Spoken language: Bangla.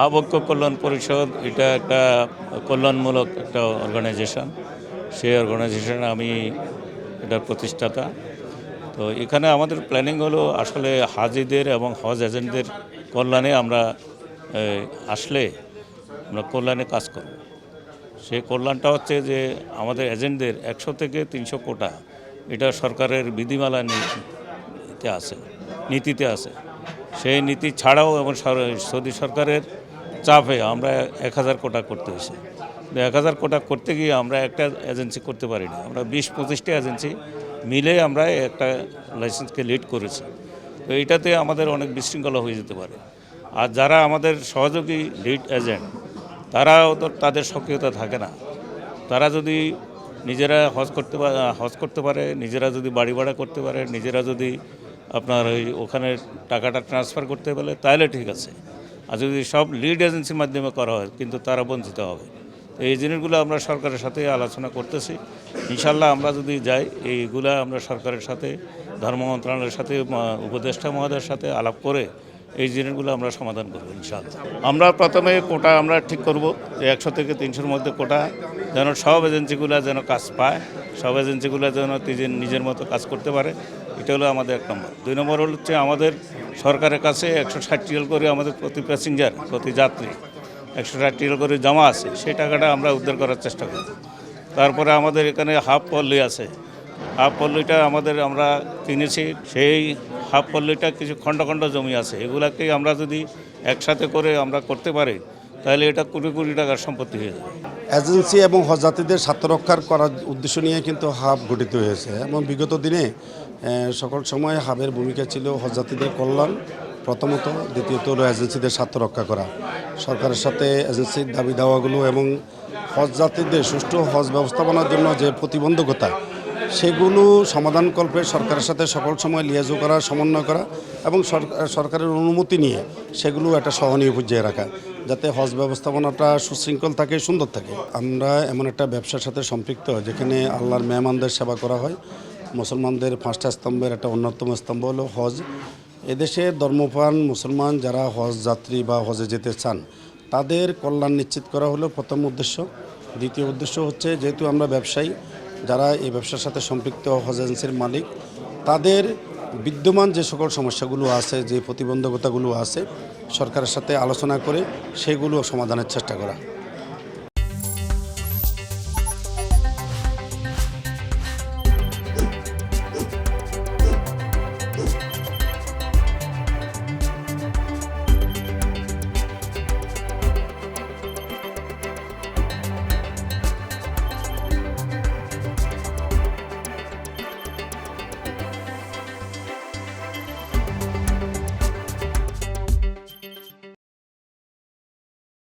আবক্ষ কল্যাণ পরিষদ এটা একটা কল্যাণমূলক একটা অর্গানাইজেশন। সেই অর্গানাইজেশনে আমি এটার প্রতিষ্ঠাতা। তো এখানে আমাদের প্ল্যানিং হলো আসলে হাজিদের এবং হজ এজেন্টদের কল্যাণে আমরা আসলে আমরা কল্যাণে কাজ করব। সেই কল্যাণটা হচ্ছে যে আমাদের এজেন্টদের 100 থেকে 300 কোটা, এটা সরকারের বিধিমালা নীতিতে আছে। সেই নীতি ছাড়াও এবং সৌদি সরকারের চাপে আমরা 1000 কোটা করতে হয়েছে। 1000 কোটা করতে গিয়ে আমরা একটা এজেন্সি করতে পারি না, আমরা 20-25টা এজেন্সি মিলে আমরা একটা লাইসেন্সকে লিড করেছি। তো এইটাতে আমাদের অনেক বিশৃঙ্খলা হয়ে যেতে পারে। আর যারা আমাদের সহযোগী লিড এজেন্ট, তারাও তো তাদের সক্রিয়তা থাকে না। তারা যদি নিজেরা হজ করতে পারে, নিজেরা যদি বাড়ি ভাড়া করতে পারে, নিজেরা যদি আপনার ওখানে টাকাটা ট্রান্সফার করতে পারে তাহলে ঠিক আছে। আর যদি সব লিড এজেন্সির মাধ্যমে করা হয় কিন্তু তারা বঞ্চিত হবে। তো এই জিনিসগুলো আমরা সরকারের সাথে আলোচনা করতেছি। ইনশাল্লাহ আমরা যদি যাই, এইগুলা আমরা সরকারের সাথে, ধর্ম মন্ত্রণালয়ের সাথে, উপদেষ্টা মহোদয়ের সাথে আলাপ করে এই জিনিসগুলো আমরা সমাধান করব ইনশাআল্লাহ। আমরা প্রথমে কোটা আমরা ঠিক করব যে 100 থেকে 300-র মধ্যে কোটা, যেন সব এজেন্সিগুলো যেন কাজ পায়, সব এজেন্সিগুলো যেন নিজের মতো কাজ করতে পারে। এটা হলো আমাদের 1 নম্বর। 2 নম্বর হচ্ছে আমাদের সরকারের কাছে 160 রিয়াল করে আমাদের প্রতি প্যাসেঞ্জার, প্রতি যাত্রী 160 রিয়াল করে জমা আছে। সেই টাকাটা আমরা উদ্ধার করার চেষ্টা করব। তারপরে আমাদের এখানে হাফ পল্লী আছে। হাফ পল্লীটা আমরা কিনেছি। সেই হাফ পল্লীটা কিছু খণ্ড খণ্ড জমি আছে, এগুলাকে আমরা যদি একসাথে করে আমরা করতে পারি তাহলে এটা কোটি কোটি টাকার সম্পত্তি হয়ে যাবে। এজেন্সি এবং হজযাত্রীদের স্বার্থ রক্ষার করার উদ্দেশ্য নিয়ে কিন্তু হাব গঠিত হয়েছে এবং বিগত দিনে সকল সময় হাবের ভূমিকা ছিল হজযাত্রীদের কল্যাণ প্রথমত, দ্বিতীয়ত হলো এজেন্সিদের স্বার্থ রক্ষা করা। সরকারের সাথে এজেন্সির দাবি দাওয়াগুলো এবং হজযাত্রীদের সুষ্ঠু হজ ব্যবস্থাপনার জন্য যে প্রতিবন্ধকতা, সেগুলো সমাধানকল্পে সরকারের সাথে সকল সময় লিয়াজো করা, সমন্বয় করা এবং সরকারের অনুমতি নিয়ে সেগুলো একটা সহনীয় পর্যায়ে রাখা, যাতে হজ ব্যবস্থাপনাটা সুশৃঙ্খল থাকে, সুন্দর থাকে। আমরা এমন একটা ব্যবসার সাথে সম্পৃক্ত যেখানে আল্লাহর মেহমানদের সেবা করা হয়। মুসলমানদের 5টা স্তম্ভের একটা অন্যতম স্তম্ভ হলো হজ। এদেশে ধর্মপ্রাণ মুসলমান যারা হজ যাত্রী বা হজে যেতে চান, তাদের কল্যাণ নিশ্চিত করা হলো প্রথম উদ্দেশ্য। দ্বিতীয় উদ্দেশ্য হচ্ছে, যেহেতু আমরা ব্যবসায়ী, যারা এই ব্যবসার সাথে সম্পৃক্ত হজ এজেন্সির মালিক, তাদের বিদ্যমান যে সকল সমস্যাগুলো আছে, যে প্রতিবন্ধকতাগুলো আছে, সরকারের সাথে আলোচনা করে সেগুলো সমাধানের চেষ্টা করা।